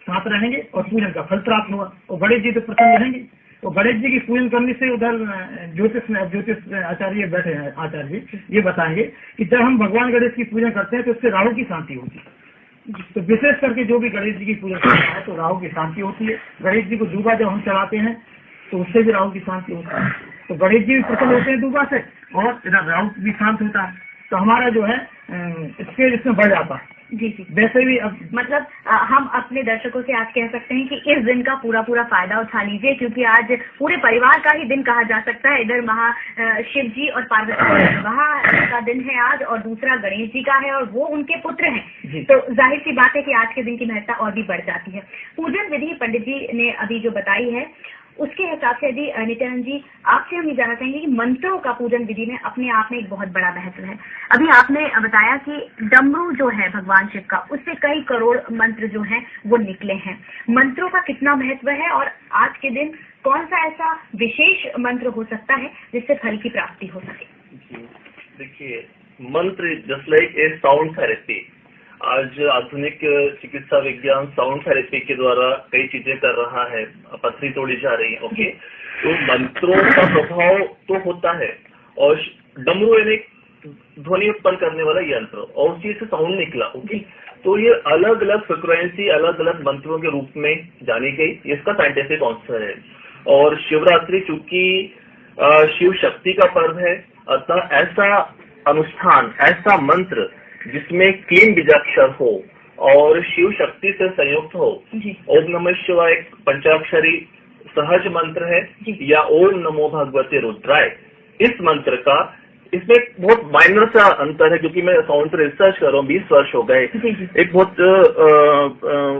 साथ रहेंगे और पूजन का फल प्राप्त होगा। और गणेश जी तो प्रसन्न रहेंगे। तो गणेश जी की पूजन करने से उधर ज्योतिष आचार्य बैठे हैं, आचार्य जी ये बताएंगे कि जब हम भगवान गणेश की पूजन करते हैं तो उससे राहु की शांति होती है। तो विशेष करके जो भी गणेश जी की पूजा करता है तो राहु की शांति होती है। गणेश जी को दूबा जब हम चढ़ाते हैं तो उससे भी राहु की शांति होती है। तो गणेश जी भी प्रसन्न होते हैं दूबा से और इधर राहु भी शांत होता है। तो हमारा जो है इसमें बढ़ जाता है। जी जी। वैसे भी अब मतलब हम अपने दर्शकों से आज कह सकते हैं कि इस दिन का पूरा फायदा उठा लीजिए, क्योंकि आज पूरे परिवार का ही दिन कहा जा सकता है। इधर शिव जी और पार्वती का विवाह का दिन है आज, और दूसरा गणेश जी का है और वो उनके पुत्र हैं। तो जाहिर सी बात है कि आज के दिन की महत्ता और भी बढ़ जाती है। पूजन विधि पंडित जी ने अभी जो बताई है उसके हिसाब से यदि नित्यानंद जी आपसे हम ये जानना चाहेंगे कि मंत्रों का पूजन विधि में अपने आप में एक बहुत बड़ा महत्व है। अभी आपने बताया कि डमरू जो है भगवान शिव का, उससे कई करोड़ मंत्र जो हैं वो निकले हैं। मंत्रों का कितना महत्व है और आज के दिन कौन सा ऐसा विशेष मंत्र हो सकता है जिससे फल की प्राप्ति हो सके? देखिए, मंत्र just like a sound therapy. आज आधुनिक चिकित्सा विज्ञान साउंड थेरेपी के द्वारा कई चीजें कर रहा है, पथरी तोड़ी जा रही है। ओके, तो मंत्रों का प्रभाव तो होता है, और डमरू यानी ध्वनि उत्पन्न करने वाला यंत्र, और उसी से साउंड निकला। ओके, तो ये अलग अलग फ्रिक्वेंसी अलग अलग मंत्रों के रूप में जानी गई, इसका साइंटिफिक आंसर है। और शिवरात्रि चूंकि शिव शक्ति का पर्व है, अतः ऐसा अनुष्ठान, ऐसा मंत्र जिसमें क्लीन बीजाक्षर हो और शिव शक्ति से संयुक्त हो। ओम नमः शिवाय एक पंचाक्षरी सहज मंत्र है, या ओम नमो भगवते रुद्राय। इस मंत्र का इसमें बहुत माइनर सा अंतर है, क्योंकि मैं साउंड पर रिसर्च कर रहा हूँ, 20 वर्ष हो गए। एक बहुत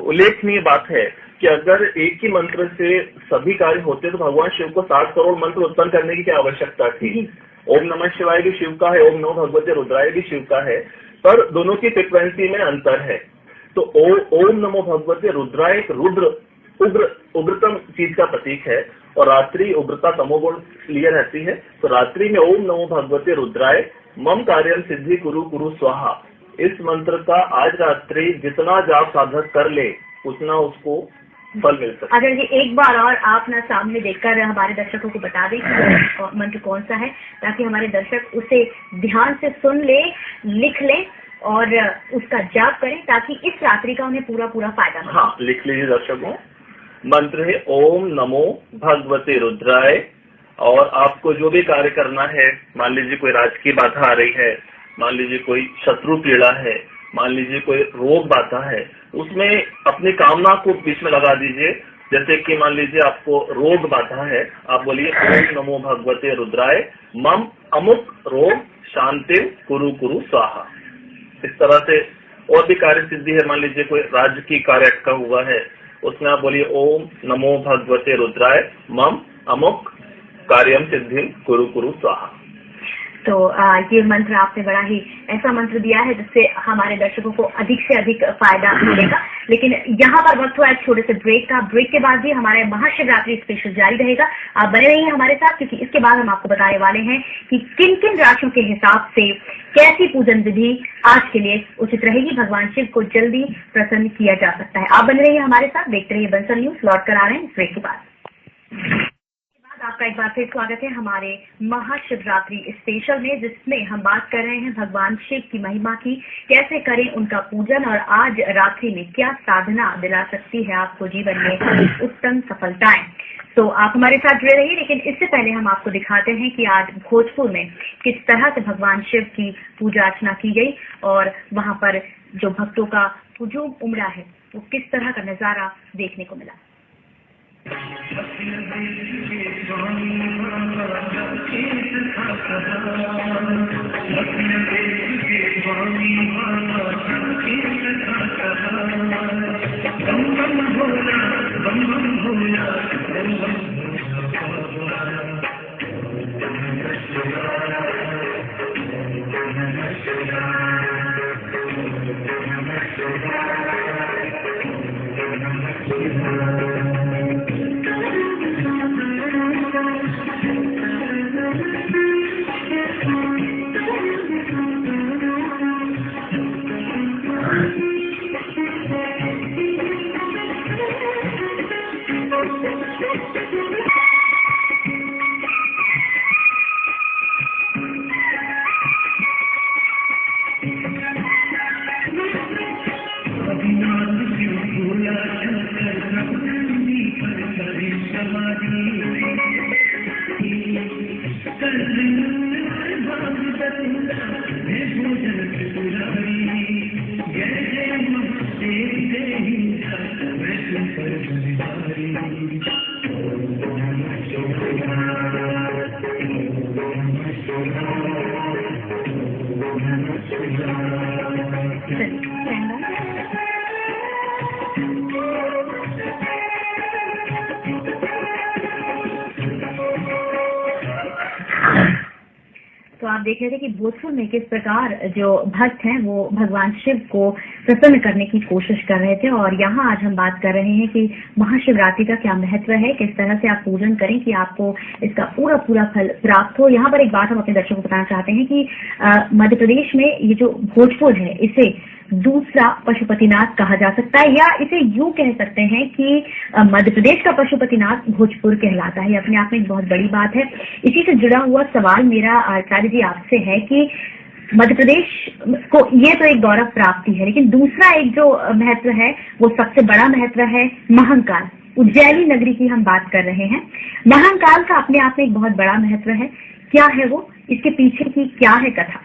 उल्लेखनीय बात है कि अगर एक ही मंत्र से सभी कार्य होते तो भगवान शिव को 60 करोड़ मंत्र उत्पन्न करने की क्या आवश्यकता थी। ओम नमः शिवाय भी शिव का है, ओम नमो भगवते रुद्राय भी शिव का है, पर दोनों की फ्रिक्वेंसी में अंतर है। तो ओम नमो भगवते रुद्राय एक रुद्र उग्रतम चीज का प्रतीक है, और रात्रि उग्रता तमोगुण लिए रहती है। तो रात्रि में ओम नमो भगवते रुद्राय मम कार्यम सिद्धि कुरु कुरु स्वाहा, इस मंत्र का आज रात्रि जितना जाप साधक कर ले उतना उसको फल मिल सकता है। अगर ये एक बार और आप ना सामने देखकर हमारे दर्शकों को बता दें कि मंत्र कौन सा है, ताकि हमारे दर्शक उसे ध्यान से सुन ले, लिख ले और उसका जाप करें, ताकि इस रात्रि का उन्हें पूरा फायदा मिले। हाँ, लिख लीजिए दर्शकों। मंत्र है ओम नमो भगवते रुद्राय। और आपको जो भी कार्य करना है, मान लीजिए कोई राजकीय बाधा आ रही है, मान लीजिए कोई शत्रु पीड़ा है, मान लीजिए कोई रोग बाधा है, उसमें अपनी कामना को बीच में लगा दीजिए। जैसे कि मान लीजिए आपको रोग बाधा है, आप बोलिए ओम नमो भगवते रुद्राय मम अमुक रोग शांति कुरु कुरु स्वाहा। इस तरह से और भी कार्य सिद्धि है, मान लीजिए कोई राज्य की कार्य अटका हुआ है, उसमें आप बोलिए ओम नमो भगवते रुद्राय मम अमुक कार्यम सिद्धि कुरु कुरु स्वाहा। तो ये मंत्र आपने बड़ा ही ऐसा मंत्र दिया है जिससे हमारे दर्शकों को अधिक से अधिक फायदा मिलेगा। लेकिन यहाँ पर वक्त हुआ एक छोटे से ब्रेक का। ब्रेक के बाद भी हमारे महाशिवरात्रि स्पेशल जारी रहेगा। आप बने रहिए हमारे साथ, क्योंकि इसके बाद हम आपको बताने वाले हैं कि किन किन राशियों के हिसाब से कैसी पूजन विधि आज के लिए उचित रहेगी, भगवान शिव को जल्दी प्रसन्न किया जा सकता है। आप बने रहिए हमारे साथ, देखते रहिए बंसल न्यूज। लौट कर आ रहे हैं इस ब्रेक के बाद। आपका एक बार फिर स्वागत है हमारे महाशिवरात्रि स्पेशल में, जिसमें हम बात कर रहे हैं भगवान शिव की महिमा की, कैसे करें उनका पूजन, और आज रात्रि में क्या साधना दिला सकती है आपको जीवन में उत्तम सफलताएं। तो आप हमारे साथ जुड़े रहिए। लेकिन इससे पहले हम आपको दिखाते हैं कि आज भोजपुर में किस तरह से भगवान शिव की पूजा अर्चना की गई, और वहां पर जो भक्तों का हुजूम उमड़ा है वो किस तरह का नजारा देखने को मिला। तो आप देख रहे थे कि भोजपुर में किस प्रकार जो भक्त हैं वो भगवान शिव को प्रसन्न करने की कोशिश कर रहे थे। और यहाँ आज हम बात कर रहे हैं कि महाशिवरात्रि का क्या महत्व है, किस तरह से आप पूजन करें कि आपको इसका पूरा पूरा फल प्राप्त हो। यहाँ पर एक बात हम अपने दर्शकों को बताना चाहते हैं कि मध्य प्रदेश में ये जो भोजपुर है इसे दूसरा पशुपतिनाथ कहा जा सकता है, या इसे यूं कह सकते हैं कि मध्य प्रदेश का पशुपतिनाथ भोजपुर कहलाता है। अपने आप में एक बहुत बड़ी बात है। इसी से जुड़ा हुआ सवाल मेरा आचार्य जी आपसे है कि मध्य प्रदेश को ये तो एक गौरव प्राप्ति है, लेकिन दूसरा एक जो महत्व है वो सबसे बड़ा महत्व है महाकाल। उज्जैनी नगरी की हम बात कर रहे हैं। महाकाल का अपने आप में एक बहुत बड़ा महत्व है। क्या है वो, इसके पीछे की क्या है कथा?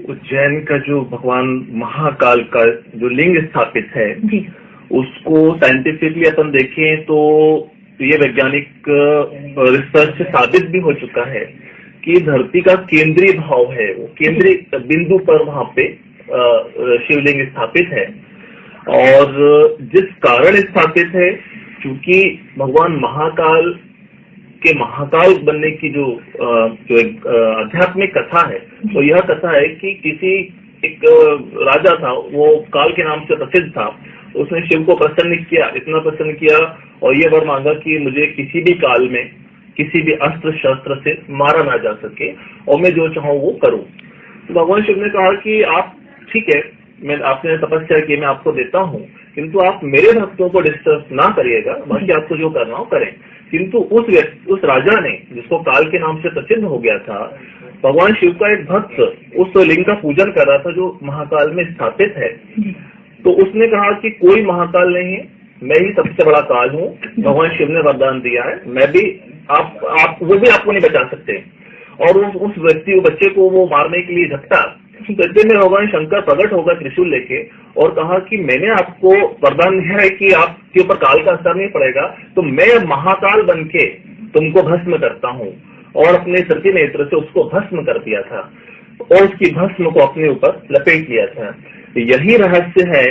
उज्जैन का जो भगवान महाकाल का जो लिंग स्थापित है जी, उसको साइंटिफिकली अपन देखें तो ये वैज्ञानिक रिसर्च से साबित भी हो चुका है कि धरती का केंद्रीय भाव है, वो केंद्रीय बिंदु पर वहां पे शिवलिंग स्थापित है। और जिस कारण स्थापित है, क्योंकि भगवान महाकाल के महाकाल बनने की जो एक आध्यात्मिक कथा है, तो यह कथा है कि किसी एक राजा था, वो काल के नाम से प्रसिद्ध था। उसने शिव को प्रसन्न किया, इतना प्रसन्न किया और ये वर मांगा कि मुझे किसी भी काल में किसी भी अस्त्र शस्त्र से मारा ना जा सके और मैं जो चाहूँ वो करूँ। तो भगवान शिव ने कहा कि आप ठीक है, मैं आपने तपस्या की, मैं आपको देता हूँ, किंतु आप मेरे भक्तों को डिस्टर्ब ना करिएगा, बाकी आपको जो करना हो करें। किंतु उस राजा ने, जिसको काल के नाम से प्रसिद्ध हो गया था, भगवान शिव का एक भक्त उस लिंग का पूजन कर रहा था जो महाकाल में स्थापित है। तो उसने कहा कि कोई महाकाल नहीं है, मैं ही सबसे बड़ा काल हूँ। भगवान शिव ने वरदान दिया है, मैं भी आप वो भी आपको नहीं बचा सकते। और उस व्यक्ति बच्चे को वो मारने के लिए झपटा। इतने में भगवान शंकर प्रकट होगा त्रिशूल लेके और कहा कि मैंने आपको वरदान दिया है कि आपके ऊपर काल का असर नहीं पड़ेगा, तो मैं महाकाल बन के तुमको भस्म करता हूँ। और अपने सती नेत्र से उसको भस्म कर दिया था और उसकी भस्म को अपने ऊपर लपेट लिया था। यही रहस्य है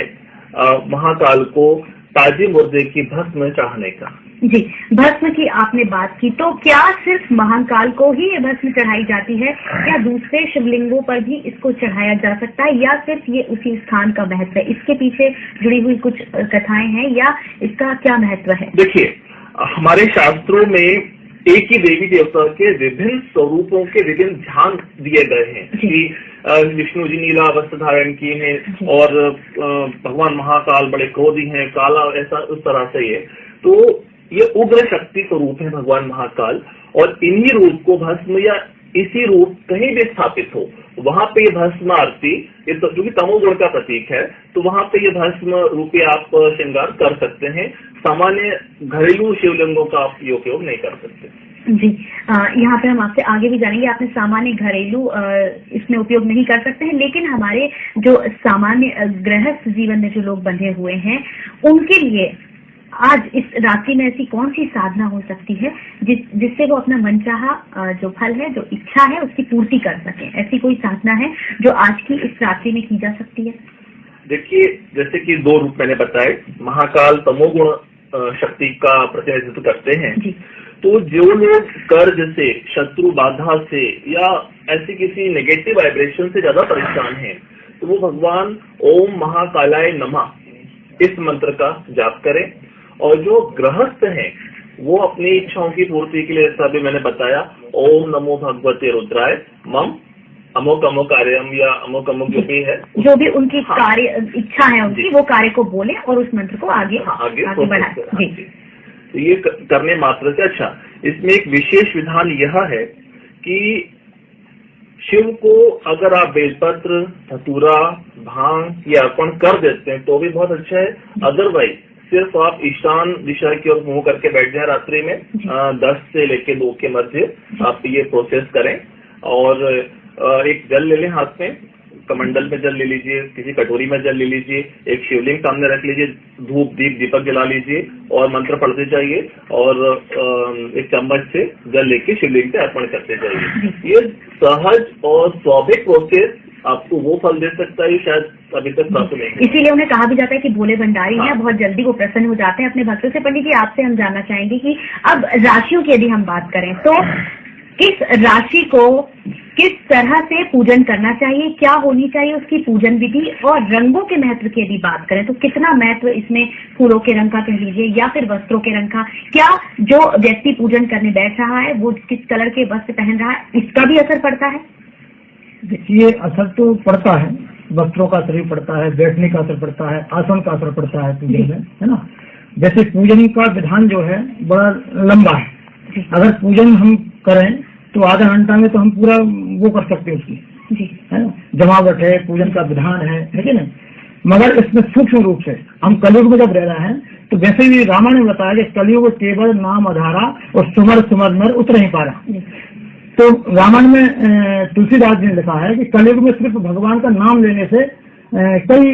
महाकाल को ताजी मुर्दे की भस्म चाहने का। जी, भस्म की आपने बात की, तो क्या सिर्फ महाकाल को ही ये भस्म चढ़ाई जाती है या दूसरे शिवलिंगों पर भी इसको चढ़ाया जा सकता है, या सिर्फ ये उसी स्थान का महत्व है? इसके पीछे जुड़ी हुई कुछ कथाएं हैं या इसका क्या महत्व है? देखिए, हमारे शास्त्रों में एक ही देवी देवता के विभिन्न स्वरूपों के विभिन्न ध्यान दिए गए हैं कि विष्णु जी नीला वस्त्र धारण किए हैं और भगवान महाकाल बड़े क्रोधी हैं, काला, ऐसा उस तरह से तो ये उग्र शक्ति स्वरूप है भगवान महाकाल। और इन्हीं रूप को भस्म या इसी रूप कहीं भी स्थापित हो, वहां पे ये भस्म आरती, ये तो जो कि तमोगुण का प्रतीक है, तो वहां पे ये भस्म रूपी आप श्रृंगार कर सकते हैं। सामान्य घरेलू शिवलिंगों का आप उपयोग नहीं कर सकते। जी, यहाँ पे हम आपसे आगे भी जानेंगे। आपने सामान्य घरेलू इसमें उपयोग नहीं कर सकते हैं, लेकिन हमारे जो सामान्य गृहस्थ जीवन में जो लोग बंधे हुए हैं उनके लिए आज इस रात्रि में ऐसी कौन सी साधना हो सकती है जिससे वो अपना मनचाहा जो फल है, जो इच्छा है, उसकी पूर्ति कर सके? ऐसी कोई साधना है जो आज की इस रात्रि में की जा सकती है? देखिए, जैसे कि दो रूप मैंने बताए, महाकाल तमोगुण शक्ति का प्रतिनिधित्व करते हैं। तो जो लोग कर्ज से, शत्रु बाधा से या ऐसी किसी नेगेटिव वाइब्रेशन से ज्यादा परेशान हैं, तो वो भगवान ओम महाकालाय नमः इस मंत्र का जाप करें। और जो गृहस्थ हैं वो अपनी इच्छाओं की पूर्ति के लिए, जैसा भी मैंने बताया, ओम नमो भगवते रुद्राय मम अमुक अमुक कार्यम या अमुक अमुक जो भी है, जो भी उनकी कार्य इच्छा है उनकी, वो कार्य को बोले और उस मंत्र को आगे बढ़ाए। तो ये करने मात्र से अच्छा। इसमें एक विशेष विधान यह है कि शिव को अगर आप बेलपत्र, धतूरा, भांग ये अर्पण कर देते हैं तो भी बहुत अच्छा है। अदरवाइज सिर्फ आप ईशान दिशा की ओर मुंह करके बैठ जाए रात्रि में 10 से लेके 2 के मध्य आप ये प्रोसेस करें। और एक जल ले लें हाथ में, कमंडल में जल ले लीजिए, किसी कटोरी में जल ले लीजिए, एक शिवलिंग सामने रख लीजिए, धूप दीप दीपक जला लीजिए और मंत्र पढ़ते जाइए और एक चम्मच से जल लेके शिवलिंग पे अर्पण करते जाइए। ये सहज और स्वाभाविक प्रोसेस आपको वो फल दे सकता है शायद अभी तक प्राप्त नहीं। इसीलिए उन्हें कहा भी जाता है कि भोले भंडारी हैं, बहुत जल्दी वो प्रसन्न हो जाते हैं अपने भक्तों से। पंडित जी, आपसे हम जानना चाहेंगे कि अब राशियों की यदि हम बात करें तो किस राशि को किस तरह से पूजन करना चाहिए, क्या होनी चाहिए उसकी पूजन विधि, और रंगों के महत्व की यदि बात करें तो कितना महत्व इसमें फूलों के रंग का कह लीजिए या फिर वस्त्रों के रंग का, क्या जो व्यक्ति पूजन करने बैठ रहा है वो किस कलर के वस्त्र पहन रहा है इसका भी असर पड़ता है? देखिए, असर तो पड़ता है, वस्त्रों का असर भी पड़ता है, बैठने का असर पड़ता है, आसन का असर पड़ता है पूजन में, है ना। जैसे पूजन का विधान जो है बड़ा लंबा है। अगर पूजन हम करें तो आधा घंटा में तो हम पूरा वो कर सकते हैं उसकी, है ना, जमावट है, पूजन का विधान है कि नहीं। मगर इसमें सूक्ष्म रूप से हम कलयुग में जब रह रहे हैं तो वैसे भी रामायण ने बताया कि कलयुग केवल नाम आधारा और सुमर सुमर नर उतर नहीं पा रहा। तो रामायण में तुलसीदास जी ने लिखा है कि कलयुग में सिर्फ भगवान का नाम लेने से कई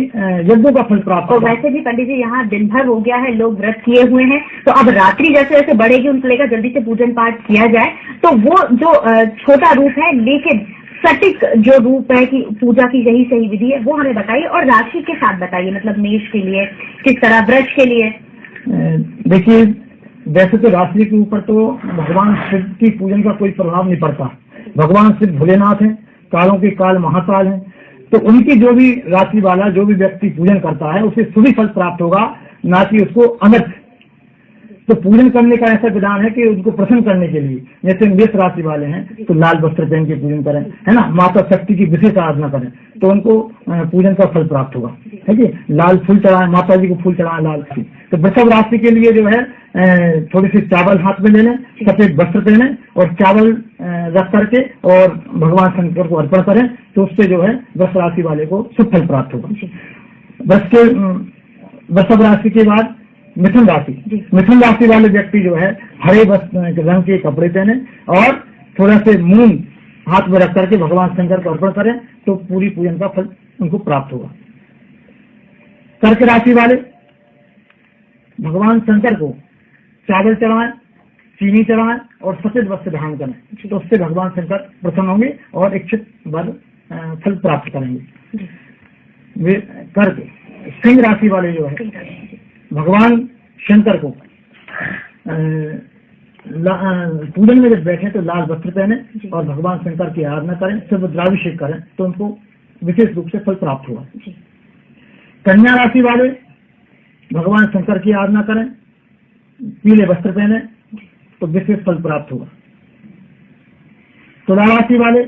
यज्ञों का फल प्राप्त। और वैसे भी पंडित जी यहाँ दिन भर हो गया है, लोग व्रत किए हुए हैं, तो अब रात्रि जैसे जैसे बढ़ेगी उनको लेकर जल्दी से पूजन पाठ किया जाए। तो वो जो छोटा रूप है लेकिन सटीक जो रूप है कि पूजा की यही सही विधि है वो हमें बताइए, और राशि के साथ बताइए, मतलब मेष के लिए किस तरह, वृष के लिए। देखिए, वैसे तो राशि के ऊपर तो भगवान शिव की पूजन का कोई प्रभाव नहीं पड़ता। भगवान शिव भोलेनाथ है, कालों के काल महाकाल है, तो उनकी जो भी राशि वाला जो भी व्यक्ति पूजन करता है उसे शुभ फल प्राप्त होगा, ना कि उसको अनर्थ। तो पूजन करने का ऐसा विधान है कि उनको प्रसन्न करने के लिए, जैसे मेष राशि वाले हैं तो लाल वस्त्र पहन के पूजन करें, है ना, माता शक्ति की विशेष आराधना करें तो उनको पूजन का फल प्राप्त होगा, है कि लाल फूल चढ़ाएं, माता जी को फूल चढ़ाएं लाल फूल। तो वृषभ राशि के लिए जो है थोड़ी सी चावल हाथ में ले लें, सफेद वस्त्र पहने और चावल रख करके और भगवान शंकर को अर्पण करें तो उससे जो है वृष राशि वाले को शुभ फल प्राप्त होगा। वृषभ राशि के बाद मिथुन राशि, मिथुन राशि वाले व्यक्ति जो है हरे रंग के कपड़े पहने और थोड़ा से मूंग हाथ में रख करके भगवान शंकर को अर्पण करें तो पूरी पूजन का फल उनको प्राप्त होगा। कर्क राशि वाले भगवान शंकर को चावल चढ़ाएं, चीनी चढ़ाएं और सफेद वस्त्र धारण करें तो उससे भगवान शंकर प्रसन्न होंगे और इच्छित वर फल प्राप्त करेंगे। वे कर्क सिंह राशि वाले जो है भगवान शंकर को पूजन में जब बैठे तो लाल वस्त्र पहने और भगवान शंकर की आराधना करें, सिर्फ रुद्राभिषेक करें तो उनको विशेष रूप से फल प्राप्त होगा। कन्या राशि वाले भगवान शंकर की आराधना करें, पीले वस्त्र पहने तो विशेष फल प्राप्त होगा। तुला राशि वाले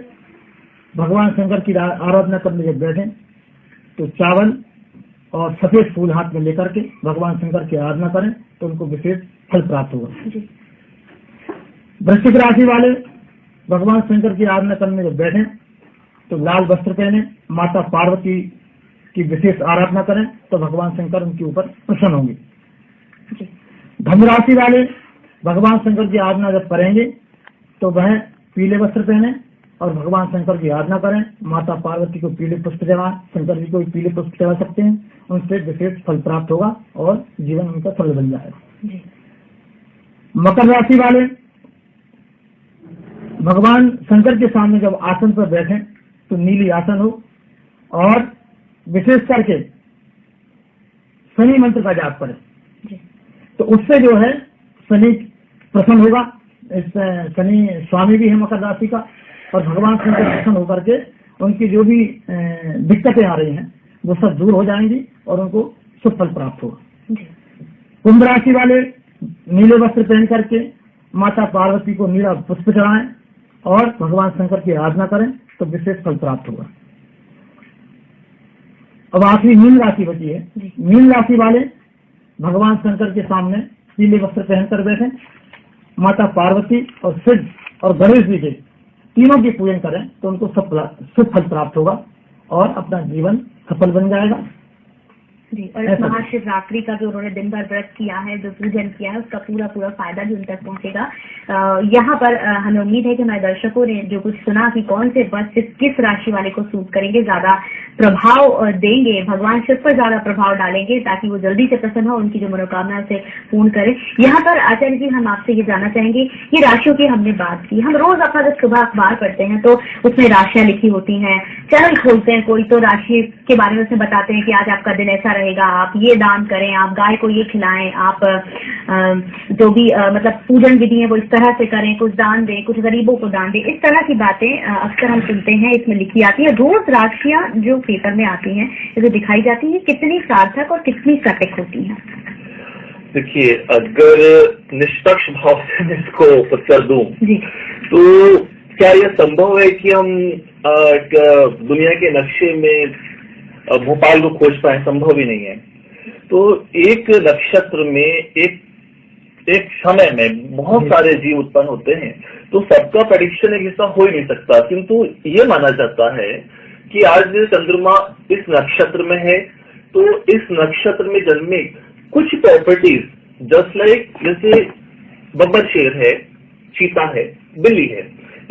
भगवान शंकर की आराधना करने जब बैठे तो चावल और सफेद फूल हाथ में लेकर के भगवान शंकर की आराधना करें तो उनको विशेष फल प्राप्त होगा। वृश्चिक राशि वाले भगवान शंकर की आराधना करने जब बैठे तो लाल वस्त्र पहने, माता पार्वती की विशेष आराधना करें तो भगवान शंकर उनके ऊपर प्रसन्न होंगे। धनु राशि वाले भगवान शंकर की आराधना जब करेंगे तो वह पीले वस्त्र पहने और भगवान शंकर की आराधना करें, माता पार्वती को पीले पुष्प चढ़ाएं, शंकर जी को पीले पुष्प चढ़ा सकते हैं, उनसे विशेष फल प्राप्त होगा और जीवन उनका सरल बन जाएगा। मकर राशि वाले भगवान शंकर के सामने जब आसन पर बैठे तो नीली आसन हो और विशेष करके शनि मंत्र का जाप करें तो उससे जो है शनि प्रसन्न होगा। शनि स्वामी भी है मकर राशि का और भगवान शंकर प्रसन्न होकर के उनकी जो भी दिक्कतें आ रही हैं वो सब दूर हो जाएंगी और उनको शुभ फल प्राप्त होगा। कुंभ राशि वाले नीले वस्त्र पहन करके माता पार्वती को नीला पुष्प चढ़ाएं और भगवान शंकर की आराधना करें तो विशेष फल प्राप्त होगा। अब आखिरी मीन राशि बची है। मीन राशि वाले भगवान शंकर के सामने पीले वस्त्र पहनकर बैठे, माता पार्वती और शिव और गणेश जी के तीनों की पूजन करें तो उनको शुभ फल प्राप्त होगा और अपना जीवन सफल बन जाएगा। जी, और इस महाशिवरात्रि का जो उन्होंने दिन भर व्रत किया है, जो पूजन किया है, उसका पूरा फायदा भी उन तक पहुंचेगा। यहाँ पर हमें उम्मीद है कि हमारे दर्शकों ने जो कुछ सुना कि कौन से व्रत किस राशि वाले को सूट करेंगे, ज्यादा प्रभाव देंगे, भगवान शिव पर ज्यादा प्रभाव डालेंगे ताकि वो जल्दी से प्रसन्न हो, उनकी जो मनोकामना से पूर्ण करें। यहाँ पर आचार्य जी हम आपसे ये जानना चाहेंगे, ये राशियों की हमने बात की, हम रोज अपना जब सुबह अखबार पढ़ते हैं तो उसमें राशियां लिखी होती हैं, चैनल खोलते हैं कोई तो राशि के बारे में उसमें बताते हैं कि आज आपका दिन ऐसा रहेगा, आप ये दान करें, आप गाय को ये खिलाएं, आप जो भी मतलब पूजन विधि है वो इस तरह से करें, कुछ दान दें, कुछ गरीबों को दान दें, इस तरह की बातें अक्सर हम सुनते हैं, इसमें लिखी आती है। रोज राशियां जो पेपर में आती हैं, जो दिखाई जाती है, कितनी सार्थक और कितनी सटीक होती हैं? देखिए, अगर निष्पक्ष भाव से इसको उत्तर दूं तो क्या यह संभव है कि हम दुनिया के नक्शे में भोपाल को खोज पाए? संभव ही नहीं है। तो एक नक्षत्र में एक समय में बहुत सारे जीव उत्पन्न होते हैं, तो सबका प्रेडिक्शन एक हिस्सा हो ही नहीं सकता। किंतु ये माना जाता है कि आज चंद्रमा इस नक्षत्र में है, तो इस नक्षत्र में जन्मे कुछ प्रॉपर्टीज जस्ट लाइक जैसे बब्बर शेर है, चीता है, बिल्ली है,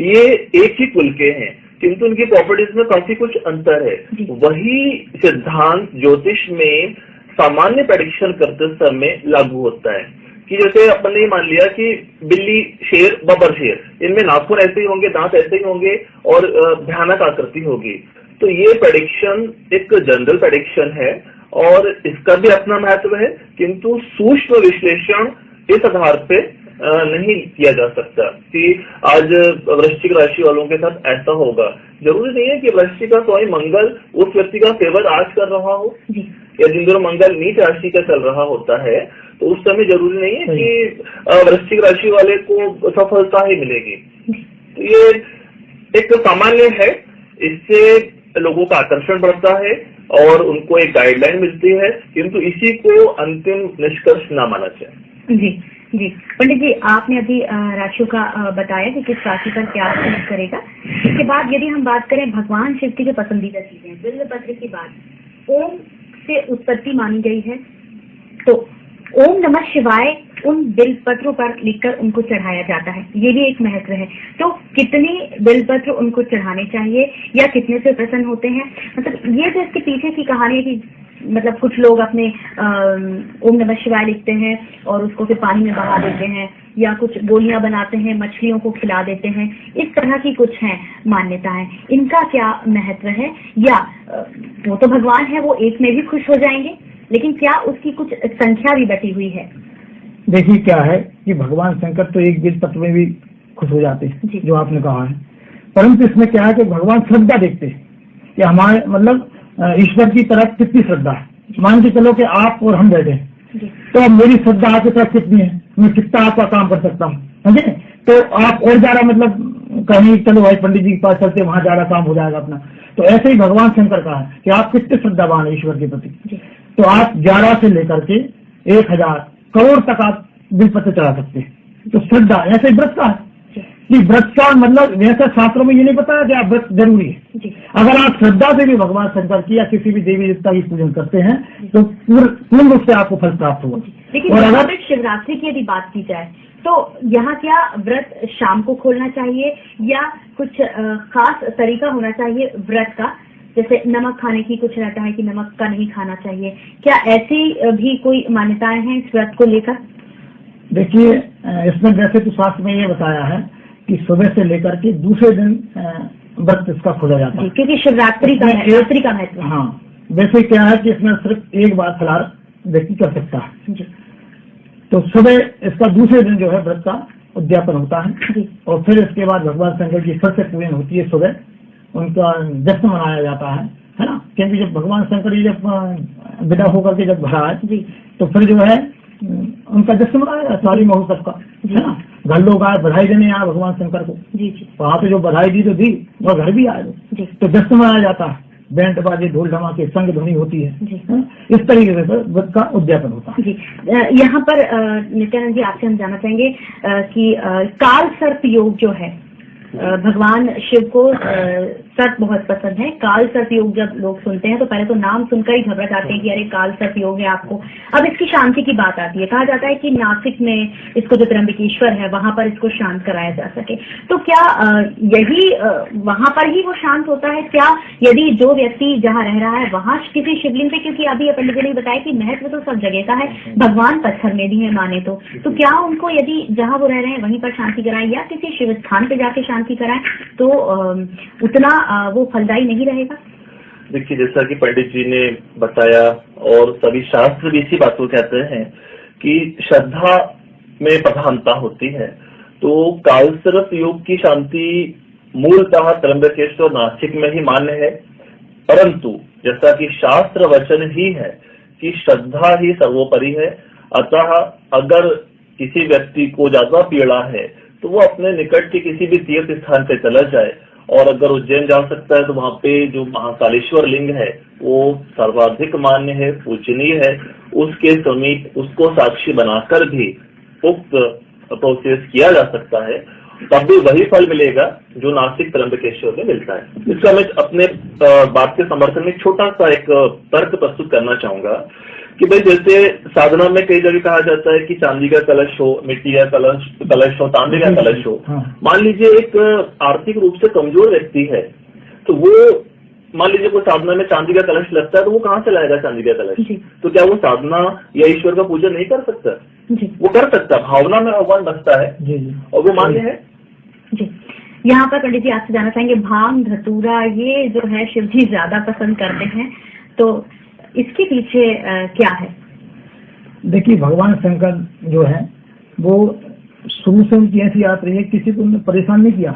ये एक ही कुल के हैं, किंतु उनकी प्रॉपर्टीज में काफी कुछ अंतर है। वही सिद्धांत ज्योतिष में सामान्य प्रेडिक्शन करते समय लागू होता है कि जैसे अपन ने मान लिया कि बिल्ली, शेर, बब्बर शेर, इनमें नाखून ऐसे ही होंगे, दांत ऐसे ही होंगे और भयानक आकृति होगी। तो ये प्रेडिक्शन एक जनरल प्रेडिक्शन है और इसका भी अपना महत्व है, किंतु सूक्ष्म विश्लेषण इस आधार पे नहीं किया जा सकता कि आज वृश्चिक राशि वालों के साथ ऐसा होगा। जरूरी नहीं है कि वृश्चिक का स्वामी मंगल उस व्यक्ति का फेवर आज कर रहा हो, या जिन दिनों मंगल नीच राशि का चल रहा होता है तो उस समय जरूरी नहीं है कि वृश्चिक राशि वाले को सफलता ही मिलेगी। तो ये एक सामान्य है, इससे लोगों का आकर्षण बढ़ता है और उनको एक गाइडलाइन मिलती है, किंतु इसी को अंतिम निष्कर्ष ना माना जाए। जी पंडित जी, आपने अभी राशियों का बताया कि किस राशि पर क्या असर करेगा। इसके बाद यदि हम बात करें भगवान शिव की जो पसंदीदा चीजें, बिल्व पत्र की बात ओम से उत्पत्ति मानी गई है, तो ओम नमः शिवाय उन बिल्व पत्रों पर लिखकर उनको चढ़ाया जाता है, ये भी एक महत्व है। तो कितने बिल्व पत्र उनको चढ़ाने चाहिए या कितने से प्रसन्न होते हैं? मतलब ये जो इसके पीछे की कहानी है कि मतलब कुछ लोग अपने ओम नमः शिवाय लिखते हैं और उसको फिर पानी में बहा देते हैं, या कुछ गोलियां बनाते हैं, मछलियों को खिला देते हैं, इस तरह की कुछ हैं मान्यताएं, इनका क्या महत्व है? या वो तो भगवान है, वो एक में भी खुश हो जाएंगे, लेकिन क्या उसकी कुछ संख्या भी बटी हुई है? देखिए क्या है कि भगवान शंकर तो एक बिल्व पत्र में भी खुश हो जाते हैं, जो आपने कहा है, परंतु इसमें क्या है कि भगवान श्रद्धा देखते हैं कि हमारे मतलब ईश्वर की तरफ कितनी श्रद्धा है। मान के चलो कि आप और हम बैठे हैं, तो अब मेरी श्रद्धा आपकी तरफ कितनी है, मैं कितना आपका काम कर सकता हूँ, समझे? तो आप और ज्यादा मतलब कहीं चलो भाई पंडित जी के पास चलते, वहां ज्यादा काम हो जाएगा अपना। तो ऐसे ही भगवान शंकर का है कि आप कितने श्रद्धावान है ईश्वर के प्रति, तो आप 11 से लेकर के 1000 करोड़ तक आप बिल्व पत्र चढ़ा सकते हैं। तो श्रद्धा ऐसे व्रत का है कि व्रत का मतलब वैसे शास्त्रों में ये नहीं बताया कि आप व्रत जरूरी है। अगर आप श्रद्धा से भी भगवान शंकर की या किसी भी देवी देवता की पूजन करते हैं तो पूर्ण रूप से आपको फल प्राप्त होगा। लेकिन और अगर शिवरात्रि की यदि बात की जाए तो यहाँ क्या व्रत शाम को खोलना चाहिए या कुछ खास तरीका होना चाहिए व्रत का? जैसे नमक खाने की कुछ रहता है कि नमक का नहीं खाना चाहिए, क्या ऐसी भी कोई मान्यताएं हैं इस व्रत को लेकर? देखिए, इसमें वैसे तो शास्त्र में ये बताया है कि सुबह से लेकर के दूसरे दिन व्रत इसका खोला जाता है, क्योंकि शिवरात्रि का महत्व। हाँ, वैसे क्या है कि इसमें सिर्फ एक बार फलाहार व्यक्ति कर सकता है जी। तो सुबह इसका दूसरे दिन जो है व्रत का उद्यापन होता है जी। और फिर इसके बाद भगवान शंकर की फिर से पूजन होती है, सुबह उनका जश्न मनाया जाता है ना, क्योंकि जब भगवान शंकर जी जब विदा होकर के जब भरा है जी, तो फिर जो है उनका जश्न मनाया सारी महोत्सव का, है ना। घर लोग आए बधाई देने आए भगवान शंकर को जी, वहाँ पे जो बधाई दी तो दी, वह घर भी आए जी। तो जश्न मनाया जाता है, बैंड बाजे ढोल धमाके संग ध्वनि होती है जी। इस तरीके से व्रत का उद्यापन होता है जी। यहाँ पर नित्यानंद जी आपसे हम जानना चाहेंगे कि काल सर्प योग जो है भगवान शिव को सर्प बहुत पसंद है। काल सर्प योग जब लोग सुनते हैं तो पहले तो नाम सुनकर ही घबरा जाते हैं कि अरे काल सर्प योग है आपको। अब इसकी शांति की बात आती है, कहा जाता है कि नासिक में इसको जो त्र्यंबकेश्वर है वहां पर इसको शांत कराया जा सके। तो क्या यही वहां पर ही वो शांत होता है क्या, यदि जो व्यक्ति जहाँ रह रहा है वहां किसी शिवलिंग पे, क्योंकि अभी पंडित जी ने बताया कि महत्व तो सब जगह का है, भगवान पत्थर में भी है माने तो क्या उनको यदि जहाँ वो रह रहे हैं वहीं पर शांति कराएं या किसी शिव स्थान पे जाके शांति कराएं तो उतना वो फलदायी नहीं रहेगा? देखिए, जैसा कि पंडित जी ने बताया और सभी शास्त्र भी इसी बात को कहते हैं कि श्रद्धा में प्रधानता होती है। तो कालसर्प योग की शांति मूलतः त्र्यंबकेश्वर नासिक में ही मान्य है, परंतु जैसा कि शास्त्र वचन ही है कि श्रद्धा ही सर्वोपरि है। अतः अगर किसी व्यक्ति को ज्यादा पीड़ा है तो वो अपने निकट के किसी भी तीर्थ स्थान पे चला जाए, और अगर उज्जैन जा सकता है तो वहाँ पे जो महाकालेश्वर लिंग है वो सर्वाधिक मान्य है, पूजनीय है, उसके समीप उसको साक्षी बनाकर भी उक्त प्रोसेस किया जा सकता है, तब भी वही फल मिलेगा जो नासिक त्र्यंबकेश्वर में मिलता है। इसका मैं अपने बात के समर्थन में छोटा सा एक तर्क प्रस्तुत करना चाहूंगा कि भाई जैसे साधना में कई जगह कहा जाता है कि चांदी का कलश हो, मिट्टी का कलश हो, तांबे का कलश हो। मान लीजिए एक आर्थिक रूप से कमजोर व्यक्ति है तो वो मान लीजिए कोई साधना में चांदी का कलश लगता है तो वो कहाँ से लाएगा चांदी का कलश? तो क्या वो साधना या ईश्वर का पूजन नहीं कर सकता? वो कर सकता, भावना में भगवान बसता है और वो मान्य है। जी, यहाँ पर पंडित जी आपसे जानना चाहेंगे, भांग धतूरा ये जो है शिव जी ज्यादा पसंद करते हैं, तो इसके पीछे क्या है? देखिए, भगवान शंकर जो है वो शुरू से उनकी ऐसी यात्रा है, किसी को परेशान नहीं किया।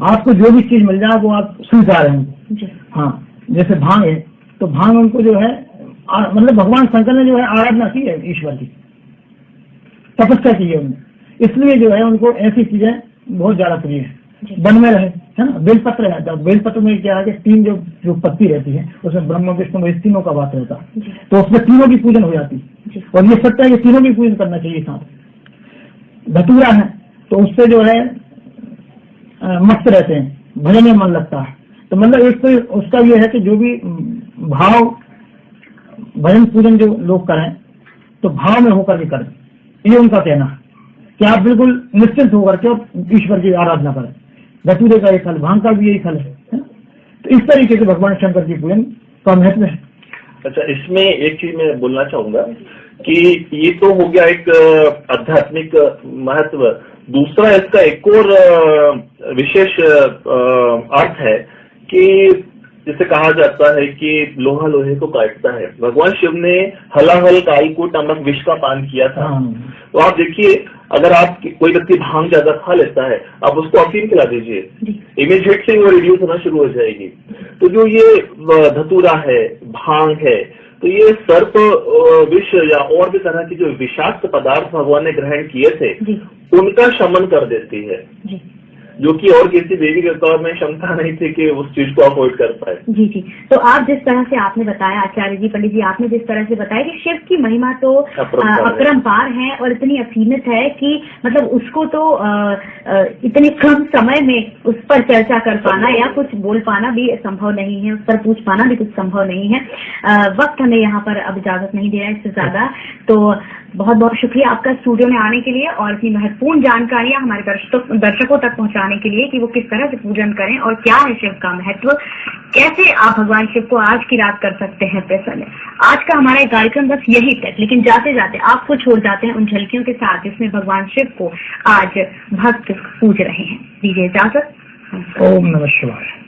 आपको जो भी चीज मिल जाए वो आप स्वीकार हैं। हाँ, जैसे भांग है तो भांग उनको जो है मतलब भगवान शंकर ने जो है आराधना की है ईश्वर की, तपस्या की है उन्होंने, इसलिए जो है उनको ऐसी चीजें बहुत ज्यादा प्रिय है। वन में रहे है ना, बेलपत्र है, तो बेलपत्र में क्या है कि तीन जो पत्ती रहती है उसमें ब्रह्म विष्णु इस तीनों का बात रहता है, तो उसमें तीनों की पूजन हो जाती है, और ये सत्य है कि तीनों की पूजन करना चाहिए साथ। धतूरा है तो उससे जो है मस्त रहते हैं, भजन में मन लगता है। तो मतलब एक तो उसका ये है कि जो भी भाव भजन पूजन जो लोग करें तो भाव में होकर के करें, ये उनका कहना है कि आप बिल्कुल निश्चिंत होकर के ईश्वर की आराधना करें। धतूरे का एक फल, भांग का भी यही फल है। तो इस तरीके से भगवान शंकर की पूजन का महत्व है। अच्छा, इसमें एक चीज मैं बोलना चाहूंगा कि ये तो हो गया एक आध्यात्मिक महत्व। दूसरा इसका एक और विशेष अर्थ है कि जिसे कहा जाता है कि लोहा लोहे को काटता है। भगवान शिव ने हलाहल कालकूट नामक विष का पान किया था। तो आप देखिए, अगर आप कोई व्यक्ति भांग ज्यादा खा लेता है, आप उसको अफीम खिला दीजिए, इमीडिएटली वो रिड्यूस होना शुरू हो जाएगी। तो जो ये धतूरा है, भांग है, तो ये सर्प विष या और भी तरह की जो विषाक्त पदार्थ भगवान ने ग्रहण किए थे उनका शमन कर देती है, जो कि और किसी देवी देवता में क्षमता नहीं थी कि उस चीज को अवॉइड कर पाए। जी जी, तो आप जिस तरह से आपने बताया आचार्य जी, पंडित जी, आपने जिस तरह से बताया कि शिव की महिमा तो अपरंपार है और इतनी असीमित है कि मतलब उसको तो इतने कम समय में उस पर चर्चा कर पाना या कुछ बोल पाना भी संभव नहीं है, उस पर पूछ पाना भी कुछ संभव नहीं है। वक्त हमें यहाँ पर अब इजाजत नहीं दे रहा है इससे ज्यादा। तो बहुत बहुत शुक्रिया आपका स्टूडियो में आने के लिए और इतनी महत्वपूर्ण जानकारियां हमारे दर्शकों तक पहुंचाने के लिए कि वो किस तरह से पूजन करें और क्या है शिव का महत्व, कैसे आप भगवान शिव को आज की रात कर सकते हैं प्रसन्न। आज का हमारा कार्यक्रम बस यही तक, लेकिन जाते जाते आपको छोड़ जाते हैं उन झलकियों के साथ जिसमें भगवान शिव को आज भक्त पूज रहे हैं। दीजिए इजाजत। ओम नमः शिवाय।